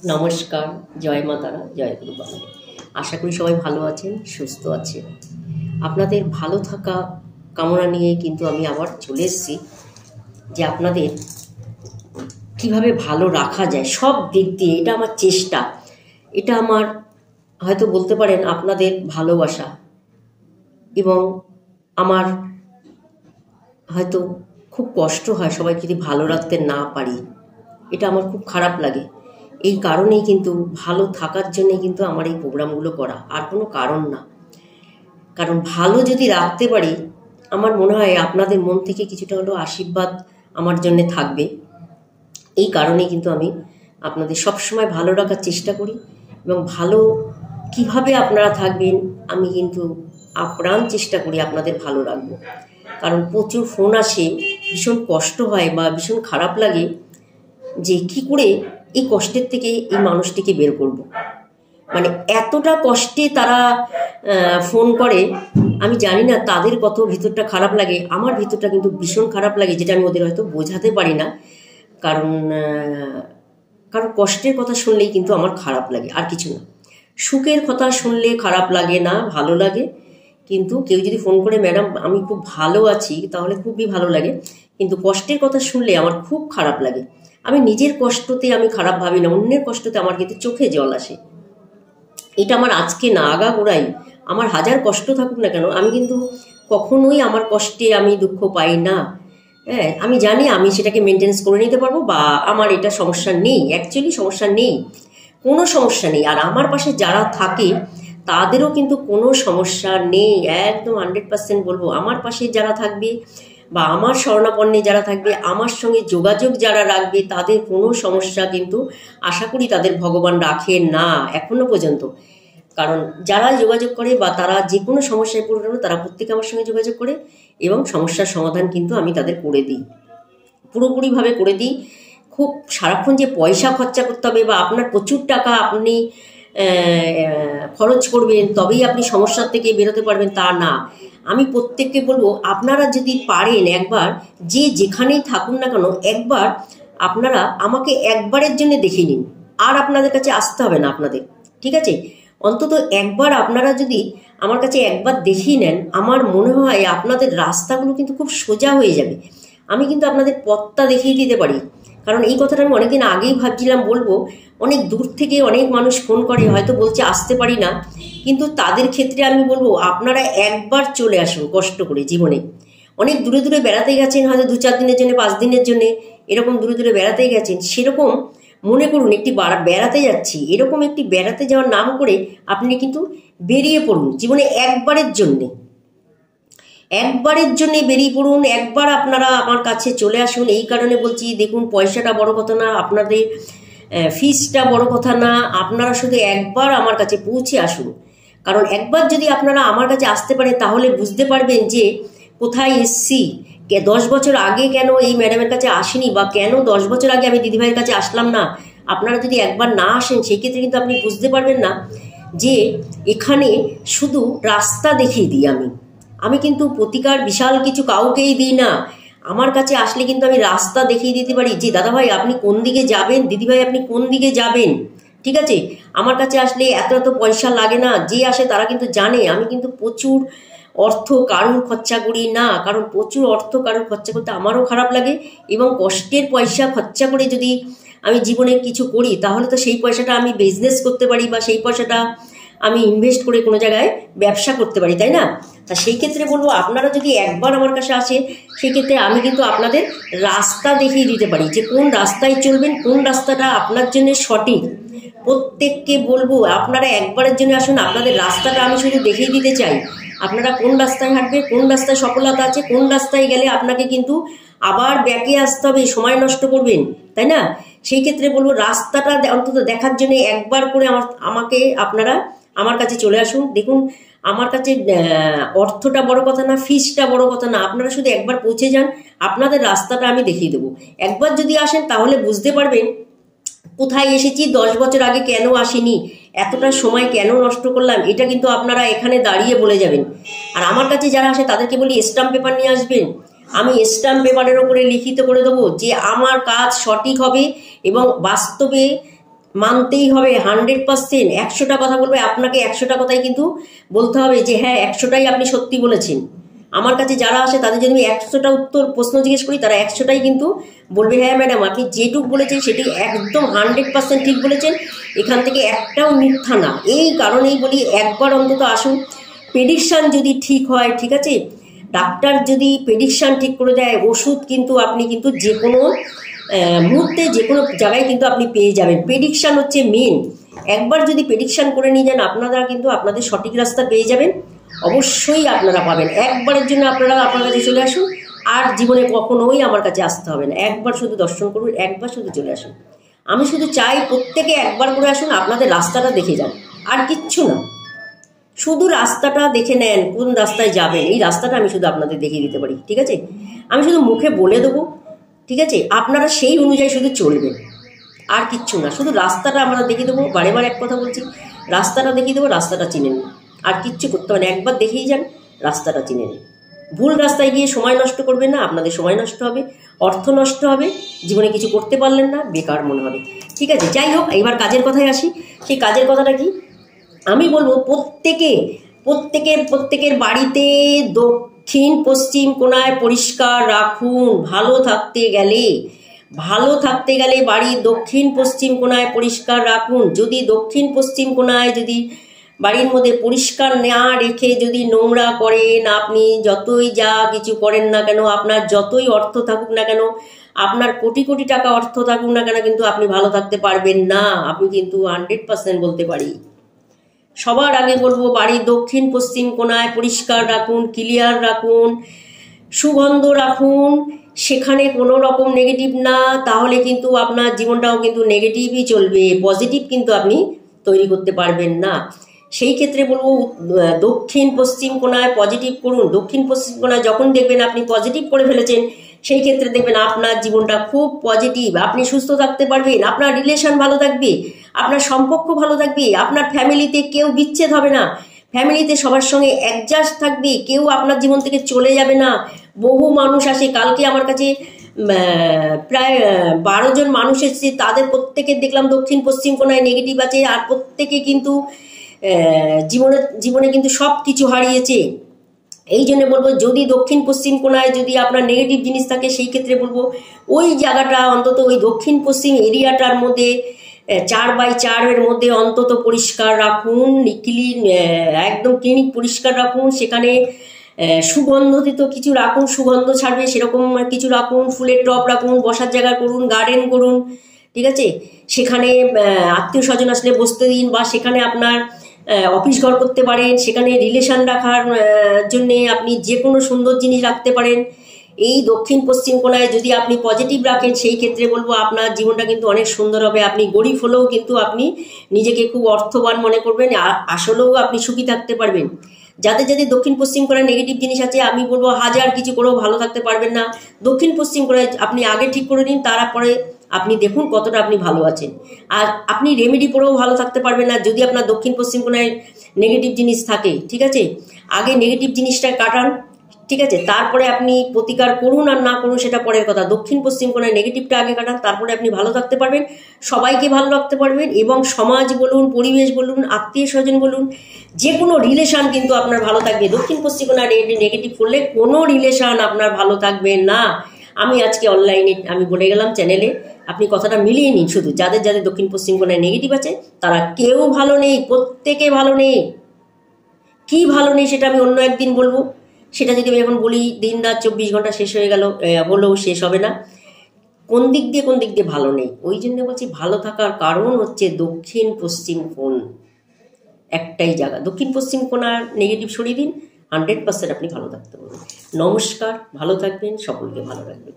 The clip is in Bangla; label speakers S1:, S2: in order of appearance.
S1: নমস্কার, জয় মা তারা, জয় গুরু বাবা। আশা করি সবাই ভালো আছেন, সুস্থ আছেন। আপনাদের ভালো থাকা কামনা নিয়ে কিন্তু আমি আবার চলে এসেছি যে আপনাদের কিভাবে ভালো রাখা যায় সব দিক দিয়ে। এটা আমার চেষ্টা, এটা আমার হয়তো বলতে পারেন আপনাদের ভালোবাসা, এবং আমার হয়তো খুব কষ্ট হয় সবাই যদি ভালো রাখতে না পারি। এটা আমার খুব খারাপ লাগে। এই কারণেই কিন্তু ভালো থাকার জন্যে কিন্তু আমার এই প্রোগ্রামগুলো করা, আর কোনো কারণ না। কারণ ভালো যদি রাখতে পারি, আমার মনে হয় আপনাদের মন থেকে কিছুটা হলেও আশীর্বাদ আমার জন্য থাকবে। এই কারণেই কিন্তু আমি আপনাদের সবসময় ভালো রাখার চেষ্টা করি, এবং ভালো কিভাবে আপনারা থাকবেন আমি কিন্তু আপ্রাণ চেষ্টা করি আপনাদের ভালো রাখবো। কারণ প্রচুর ফোন আসে, ভীষণ কষ্ট হয় বা ভীষণ খারাপ লাগে যে কি করে এই কষ্টের থেকে এই মানুষটিকে বের করব। মানে এতটা কষ্টে তারা ফোন করে, আমি জানি না তাদের কত ভিতরটা খারাপ লাগে। আমার ভিতরটা কিন্তু ভীষণ খারাপ লাগে, যেটা আমি ওদের হয়তো বোঝাতে পারি না। কারণ কষ্টের কথা শুনলেই কিন্তু আমার খারাপ লাগে, আর কিছু না। সুখের কথা শুনলে খারাপ লাগে না, ভালো লাগে। কিন্তু কেউ যদি ফোন করে ম্যাডাম আমি খুব ভালো আছি, তাহলে খুবই ভালো লাগে। কিন্তু কষ্টের কথা শুনলে আমার খুব খারাপ লাগে। আমি নিজের কষ্টতে আমি খারাপ ভাবি না, অন্যের কষ্টতে আমার কিন্তু চোখে জল আসে। এটা আমার আজকে না, আগাগোড়াই আমার হাজার কষ্ট থাকুক না কেন, আমি কিন্তু কখনোই আমার কষ্টে আমি দুঃখ পাই না। হ্যাঁ, আমি জানি আমি সেটাকে মেনটেন্স করে নিতে পারবো, বা আমার এটা সমস্যা নেই, অ্যাকচুয়ালি সমস্যা নেই, কোনো সমস্যা নেই। আর আমার পাশে যারা থাকে তাদেরও কিন্তু কোনো সমস্যা নেই, একদম 100% বলবো। আমার পাশে যারা থাকবে বা আমার শরণাপন্নে যারা থাকবে, আমার সঙ্গে যোগাযোগ যারা রাখবে, তাদের কোনো সমস্যা কিন্তু আশা করি তাদের ভগবান রাখে না এখনো পর্যন্ত। কারণ যারা যোগাযোগ করে বা তারা যে কোনো সমস্যায় পড়ে, তারা প্রত্যেকে আমার সঙ্গে যোগাযোগ করে, এবং সমস্যার সমাধান কিন্তু আমি তাদের করে দিই, পুরোপুরিভাবে করে দিই। খুব সারাক্ষণ যে পয়সা খরচা করতে হবে বা আপনার প্রচুর টাকা আপনি খরচ করবেন তবেই আপনি সমস্যার থেকে বেরোতে পারবেন, তা না। আমি প্রত্যেককে বলবো, আপনারা যদি পারেন একবার, যে যেখানেই থাকুন না কেন, একবার আপনারা আমাকে একবারের জন্য দেখে নিন, আর আপনাদের কাছে আসতে হবে না আপনাদের, ঠিক আছে? অন্তত একবার আপনারা যদি আমার কাছে একবার দেখিয়ে নেন, আমার মনে হয় আপনাদের রাস্তাগুলো কিন্তু খুব সোজা হয়ে যাবে। আমি কিন্তু আপনাদের পথটা দেখিয়ে দিতে পারি। কারণ এই কথাটা আমি অনেকদিন আগেই ভাবছিলাম বলবো। অনেক দূর থেকে অনেক মানুষ ফোন করে, হয়তো বলছে আসতে পারি না, কিন্তু তাদের ক্ষেত্রে আমি বলবো আপনারা একবার চলে আসুন কষ্ট করে জীবনে। অনেক দূরে দূরে বেড়াতে গেছেন, হয়তো 2-4 দিনের জন্য, 5 দিনের জন্য, এরকম দূরে দূরে বেড়াতে গেছেন। সেরকম মনে করুন একটি বেড়াতে যাচ্ছি, এরকম একটি বেড়াতে যাওয়ার নাম করে আপনি কিন্তু বেরিয়ে পড়ুন জীবনে একবারের জন্যে। একবারের জন্য বেরিয়ে পড়ুন, একবার আপনারা আমার কাছে চলে আসুন। এই কারণে বলছি, দেখুন পয়সাটা বড় কথা না, আপনাদের ফিসটা বড় কথা না, আপনারা শুধু একবার আমার কাছে পৌঁছে আসুন। কারণ একবার যদি আপনারা আমার কাছে আসতে পারেন, তাহলে বুঝতে পারবেন যে কোথায় এসছি। 10 বছর আগে কেন এই ম্যাডামের কাছে আসিনি, বা কেন 10 বছর আগে আমি দিদিভাইয়ের কাছে আসলাম না। আপনারা যদি একবার না আসেন, সেই ক্ষেত্রে কিন্তু আপনি বুঝতে পারবেন না যে এখানে শুধু রাস্তা দেখিয়ে দিই আমি কিন্তু প্রতিকার বিশাল কিছু কাউকেই দিই না। আমার কাছে আসলে কিন্তু আমি রাস্তা দেখিয়ে দিতে পারি যে দাদাভাই আপনি কোন দিকে যাবেন, দিদিভাই আপনি কোন দিকে যাবেন, ঠিক আছে? আমার কাছে আসলে এত এত পয়সা লাগে না, যে আসে তারা কিন্তু জানে আমি কিন্তু প্রচুর অর্থ কারুর খরচা করি না। কারণ প্রচুর অর্থ কারুর খরচা করতে আমারও খারাপ লাগে, এবং কষ্টের পয়সা খরচা করে যদি আমি জীবনে কিছু করি, তাহলে তো সেই পয়সাটা আমি বিজনেস করতে পারি, বা সেই পয়সাটা আমি ইনভেস্ট করে কোনো জায়গায় ব্যবসা করতে পারি, তাই না? তা সেই ক্ষেত্রে বলবো, আপনারা যদি একবার আমার কাছে আসেন, সেই ক্ষেত্রে আমি কিন্তু আপনাদের রাস্তা দেখিয়ে দিতে পারি যে কোন রাস্তায় চলবেন, কোন রাস্তাটা আপনার জন্য সঠিক। প্রত্যেককে বলবো আপনারা একবারের জন্য আসুন, আপনাদের রাস্তাটা আমি শুধু দেখিয়ে দিতে চাই। আপনারা কোন রাস্তায় হাঁটবে, কোন রাস্তায় সফলতা আছে, কোন রাস্তায় গেলে আপনাকে কিন্তু আবার ব্যাকে আসতে হবে, সময় নষ্ট করবেন, তাই না? সেই ক্ষেত্রে বলবো রাস্তাটা অন্তত দেখার জন্য একবার করে আমাকে আপনারা আমার কাছে চলে আসুন। দেখুন আমার কাছে অর্থটা বড় কথা না, ফিসটা বড় কথা না, আপনারা শুধু একবার পৌঁছে যান, আপনাদের রাস্তাটা আমি দেখিয়ে দেবো। একবার যদি আসেন তাহলে বুঝতে পারবেন কোথায় এসেছি, 10 বছর আগে কেন আসিনি, এতটা সময় কেন নষ্ট করলাম, এটা কিন্তু আপনারা এখানে দাঁড়িয়ে বলে যাবেন। আর আমার কাছে যারা আসে তাদেরকে বলি স্ট্যাম্প পেপার নিয়ে আসবেন, আমি স্ট্যাম্প পেপারের ওপরে লিখিত করে দেবো যে আমার কাজ সঠিক হবে, এবং বাস্তবে মানতেই হবে 100%। 100টা কথা বলবে, আপনাকে 100টা কথাই কিন্তু বলতে হবে যে হ্যাঁ 100টাই আপনি সত্যি বলেছেন। আমার কাছে যারা আসে তাদের যদি আমি 100টা উত্তর প্রশ্ন জিজ্ঞেস করি, তারা 100টাই কিন্তু বলবে হ্যাঁ ম্যাডাম আপনি যেটুক বলেছেন সেটি একদম 100% ঠিক বলেছেন, এখান থেকে একটাও মিথ্যা না। এই কারণেই বলি একবার অন্তত আসুন, প্রেডিকশান যদি ঠিক হয়, ঠিক আছে, ডাক্তার যদি প্রেডিকশান ঠিক করে দেয়, ওষুধ কিন্তু আপনি কিন্তু যে কোনো মুহূর্তে যে কোনো জায়গায় কিন্তু আপনি পেয়ে যাবেন। প্রেডিকশান হচ্ছে মেন। একবার যদি প্রেডিকশান করে নিয়ে যান, আপনারা কিন্তু আপনাদের সঠিক রাস্তা পেয়ে যাবেন, অবশ্যই আপনারা পাবেন। একবারের জন্য আপনারা আপনার কাছে চলে আসুন, আর জীবনে কখনোই আমার কাছে আসতে হবে না। একবার শুধু দর্শন করুন, একবার শুধু চলে আসুন। আমি শুধু চাই প্রত্যেকে একবার করে আসুন, আপনাদের রাস্তাটা দেখে যান, আর কিচ্ছু না। শুধু রাস্তাটা দেখে নেন, কোন রাস্তায় যাবেন, এই রাস্তাটা আমি শুধু আপনাদের দেখিয়ে দিতে পারি, ঠিক আছে। আমি শুধু মুখে বলে দেবো, ঠিক আছে, আপনারা সেই অনুযায়ী শুধু চলবেন, আর কিচ্ছু না। শুধু রাস্তাটা আমরা দেখিয়ে দেবো, বারে বারে এক কথা বলছি, রাস্তাটা দেখিয়ে দেবো, রাস্তাটা চিনে নিন, আর কিচ্ছু করতে হবে না। একবার দেখেই যান, রাস্তাটা চিনে নিন। ভুল রাস্তায় গিয়ে সময় নষ্ট করবেন না, আপনাদের সময় নষ্ট হবে, অর্থ নষ্ট হবে, জীবনে কিছু করতে পারলেন না, বেকার মনে হবে, ঠিক আছে। যাই হোক, এবার কাজের কথায় আসি। সেই কাজের কথাটা কি আমি বলবো, প্রত্যেকের বাড়িতে দক্ষিণ পশ্চিম কোণায় পরিষ্কার রাখুন। ভালো থাকতে গেলে বাড়ির দক্ষিণ পশ্চিম কোণায় পরিষ্কার রাখুন। যদি দক্ষিণ পশ্চিম কোণায় যদি বাড়ির মধ্যে পরিষ্কার না রেখে যদি নোংরা করেন, আপনি যতই যা কিছু করেন না কেন, আপনার যতই অর্থ থাকুক না কেন, আপনার কোটি কোটি টাকা অর্থ থাকুক না কেন, কিন্তু আপনি ভালো থাকতে পারবেন না। আমি কিন্তু 100% বলতে পারি। সবার আগে বলবো, বাড়ির দক্ষিণ পশ্চিম কোণায় পরিষ্কার রাখুন, ক্লিয়ার রাখুন, সুগন্ধ রাখুন, সেখানে কোনো রকম নেগেটিভ না, তাহলে কিন্তু আপনার জীবনটাও কিন্তু নেগেটিভই চলবে, পজিটিভ কিন্তু আপনি তৈরি করতে পারবেন না। সেই ক্ষেত্রে বলবো দক্ষিণ পশ্চিম কোণায় পজিটিভ করুন। দক্ষিণ পশ্চিম কোণায় যখন দেখবেন আপনি পজিটিভ করে ফেলেছেন, সেই ক্ষেত্রে দেখবেন আপনার জীবনটা খুব পজিটিভ, আপনি সুস্থ থাকতে পারবেন, আপনার রিলেশন ভালো থাকবে, আপনার সম্পর্ক ভালো থাকবে, আপনার ফ্যামিলিতে কেউ বিচ্ছেদ হবে না, ফ্যামিলিতে সবার সঙ্গে অ্যাডজাস্ট থাকবে, কেউ আপনার জীবন থেকে চলে যাবে না। বহু মানুষ আসে, কালকে আমার কাছে প্রায় 12 জন মানুষ এসেছে, তাদের প্রত্যেকের দেখলাম দক্ষিণ পশ্চিম কোণায় নেগেটিভ আছে, আর প্রত্যেকে কিন্তু জীবনে কিন্তু সব কিছু হারিয়েছে। এই জন্য বলবো, যদি দক্ষিণ পশ্চিম কোণায় যদি আপনার নেগেটিভ জিনিস থাকে, সেই ক্ষেত্রে বলবো ওই জায়গাটা অন্তত ওই দক্ষিণ পশ্চিম এরিয়াটার মধ্যে 4x4 এর মধ্যে অন্তত পরিষ্কার রাখুন, একদম ক্লিনিক পরিষ্কার রাখুন। সেখানে সুগন্ধিত কিছু রাখুন, সুগন্ধ ছাড়বে সেরকম কিছু রাখুন, ফুলের টব রাখুন, বসার জায়গা করুন, গার্ডেন করুন, ঠিক আছে। সেখানে আত্মীয় স্বজন আসলে বসতে দিন, বা সেখানে আপনার অফিস ঘর করতে পারেন, সেখানে রিলেশন রাখার জন্যে আপনি যে কোনো সুন্দর জিনিস রাখতে পারেন। এই দক্ষিণ পশ্চিম কোণায় যদি আপনি পজিটিভ রাখেন, সেই ক্ষেত্রে বলবো আপনার জীবনটা কিন্তু অনেক সুন্দর হবে। আপনি গরিব হলেও কিন্তু আপনি নিজেকে খুব অর্থবান মনে করবেন, আসলেও আপনি সুখী থাকতে পারবেন। যাদের দক্ষিণ পশ্চিম কোণায় নেগেটিভ জিনিস আছে, আমি বলবো হাজার কিছু করেও ভালো থাকতে পারবেন না। দক্ষিণ পশ্চিম কোণায় আপনি আগে ঠিক করে নিন, তারপরে আপনি দেখুন কতটা আপনি ভালো আছেন। আর আপনি রেমেডি পরেও ভালো থাকতে পারবেন না যদি আপনার দক্ষিণ পশ্চিম কোণায় নেগেটিভ জিনিস থাকে, ঠিক আছে। আগে নেগেটিভ জিনিসটা কাটান, ঠিক আছে, তারপরে আপনি প্রতিকার করুন আর না করুন সেটা পরের কথা। দক্ষিণ পশ্চিম কোণায় নেগেটিভটা আগে কাটান, তারপরে আপনি ভালো থাকতে পারবেন, সবাইকে ভালো রাখতে পারবেন, এবং সমাজ বলুন, পরিবেশ বলুন, আত্মীয় স্বজন বলুন, যে কোনো রিলেশান কিন্তু আপনার ভালো থাকবে। দক্ষিণ পশ্চিম কোণায় নেগেটিভ করলে কোনো রিলেশান আপনার ভালো থাকবে না। আমি আজকে অনলাইনে আমি বলে গেলাম চ্যানেলে, আপনি কথাটা মিলিয়ে নিন। শুধু যাদের দক্ষিণ পশ্চিম কোণায় নেগেটিভ আছে তারা কেউ ভালো নেই, প্রত্যেকে ভালো নেই। কি ভালো নেই সেটা আমি অন্য একদিন বলবো। সেটা যদি আমি এখন বলি, দিন রাত 24 ঘন্টা শেষ হয়ে গেল, হলেও শেষ হবে না। কোন দিক দিয়ে ভালো নেই, ওই জন্য বলছি ভালো থাকার কারণ হচ্ছে দক্ষিণ পশ্চিম কোণ, একটাই জায়গা। দক্ষিণ পশ্চিম কোণার নেগেটিভ সরিয়ে দিন, 100% আপনি ভালো থাকতে পারবেন। নমস্কার, ভালো থাকবেন, সকলকে ভালো রাখবেন।